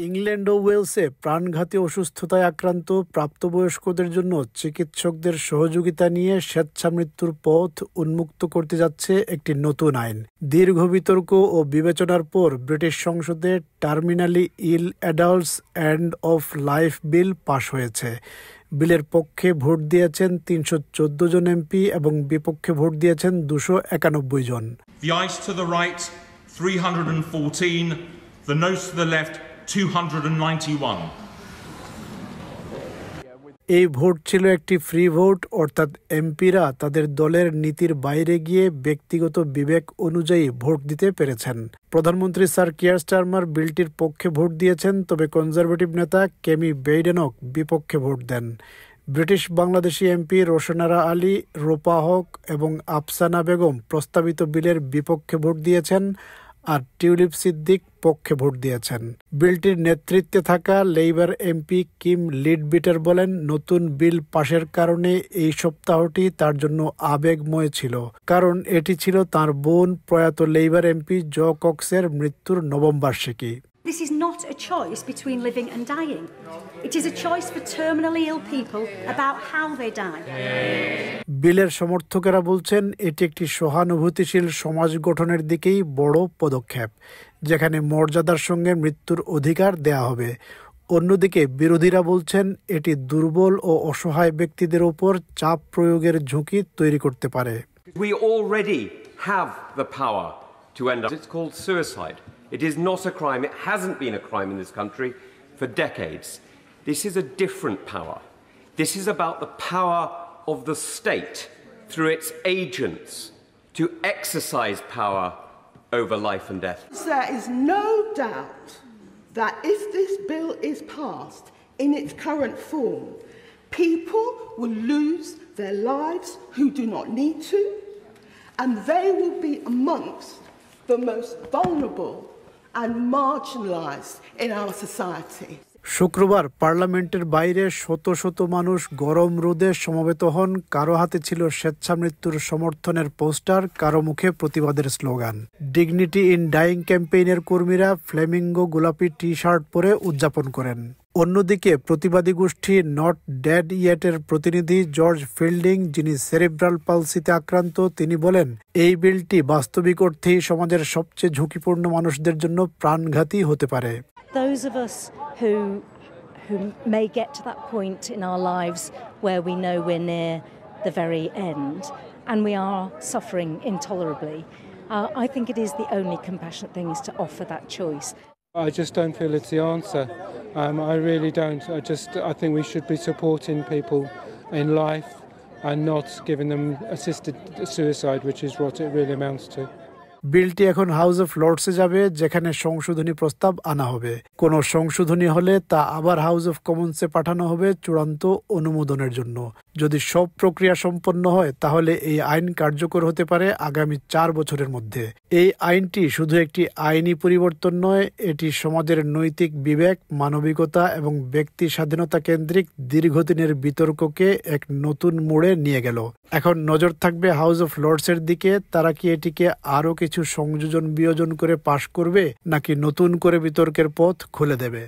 England ও ওয়েলসে প্রাণঘাতী অসুস্থতায় আক্রান্ত প্রাপ্তবয়স্কদের জন্য চিকিৎসকদের সহযোগিতা নিয়ে স্বেচ্ছামৃত্যুর পথ উন্মুক্ত করতে যাচ্ছে একটি নতুন আইন। দীর্ঘ বিতর্ক ও বিবেচনার পর ব্রিটিশ সংসদে terminally ill adults end of life বিল পাশ হয়েছে। বিলের পক্ষে ভোট দিয়েছেন ৩১৪ জন এমপি এবং বিপক্ষে ভোট দিয়েছেন ২৯১ জন। The ayes to the right 314, the noes to the left 291. এই ভোট ছিল একটি ফ্রি ভোট, অর্থাৎ এমপিরা তাদের দলের নীতির বাইরে গিয়ে ব্যক্তিগত বিবেক অনুযায়ী ভোট দিতে পেরেছেন। প্রধানমন্ত্রী স্যার কিয়ার স্টারমার বিলটির পক্ষে ভোট দিয়েছেন, তবে কনজারভেটিভ নেতা কেমি বেইডেনক বিপক্ষে ভোট দেন। ব্রিটিশ বাংলাদেশি এমপি রোশনারা আলী, রোপা হক এবং আফসানা বেগম প্রস্তাবিত বিলের বিপক্ষে ভোট দিয়েছেন, আর টিউলিপ সিদ্দিক পক্ষে ভোট দিয়েছেন। বিলটির নেতৃত্বে থাকা লেইবার এমপি কিম লিডবিটার বলেন, নতুন বিল পাশের কারণে এই সপ্তাহটি তার জন্য আবেগময় ছিল, কারণ এটি ছিল তার বোন প্রয়াত লেইবার এমপি জো কক্সের মৃত্যুর নবম বার্ষিকী। This is not a choice between living and dying. It is a choice for terminally ill people about how they die. বিলের সমর্থকেরা বলছেন এটি একটি সহানুভূতিশীল সমাজ গঠনের দিকেই বড় পদক্ষেপ, যেখানে মর্যাদার সঙ্গে মৃত্যুর অধিকার দেয়া হবে। অন্যদিকে বিরোধীরা বলছেন এটি দুর্বল ও অসহায় ব্যক্তিদের উপর চাপ প্রয়োগের ঝুঁকি তৈরি করতে পারে। We already have the power to end up. It's called suicide. It is not a crime. It hasn't been a crime in this country for decades. This is a different power. This is about the power of the state through its agents to exercise power over life and death. There is no doubt that if this bill is passed in its current form, people will lose their lives who do not need to, and they will be amongst the most vulnerable and marginalized in our society. শুক্রবার পার্লামেন্টের বাইরে শত শত মানুষ গরম রোদে সমবেত হন। কারো হাতে ছিল স্বেচ্ছামৃত্যুর সমর্থনের পোস্টার, কারো মুখে প্রতিবাদের স্লোগান। ডিগনিটি ইন ডাইং ক্যাম্পেইনের কর্মীরা ফ্লেমিঙ্গো গোলাপি টি শার্ট পরে উদযাপন করেন। অন্যদিকে প্রতিবাদী গোষ্ঠী নট ডেড ইয়েটের প্রতিনিধি জর্জ ফিল্ডিং, যিনি সেরিব্রাল পালসিতে আক্রান্ত, তিনি বলেন এই বিলটি বাস্তবিক অর্থেই সমাজের সবচেয়ে ঝুঁকিপূর্ণ মানুষদের জন্য প্রাণঘাতী হতে পারে। Those of us who may get to that point in our lives where we know we're near the very end and we are suffering intolerably, I think it is the only compassionate thing is to offer that choice. I just don't feel it's the answer. I really don't. I think we should be supporting people in life and not giving them assisted suicide, which is what it really amounts to. বিলটি এখন house of লর্ডসে যাবে, যেখানে সংশোধনী প্রস্তাব আনা হবে। কোনো সংশোধনী হলে তা আবার হাউস অফ কমন্সে পাঠানো হবে চূড়ান্ত অনুমোদনের জন্য। যদি সব প্রক্রিয়া সম্পন্ন হয়, তাহলে এই আইন কার্যকর হতে পারে আগামী 4 বছরের মধ্যে। এই আইনটি শুধু একটি আইনি পরিবর্তন নয়, এটি সমাজের নৈতিক বিবেক, মানবিকতা এবং ব্যক্তি স্বাধীনতা কেন্দ্রিক দীর্ঘদিনের বিতর্ককে এক নতুন মোড়ে নিয়ে গেল। এখন নজর থাকবে হাউস অফ লর্ডসের দিকে। তারা কি এটিকে আরও কিছু সংযোজন বিয়োজন করে পাশ করবে, নাকি নতুন করে বিতর্কের পথ খুলে দেবে?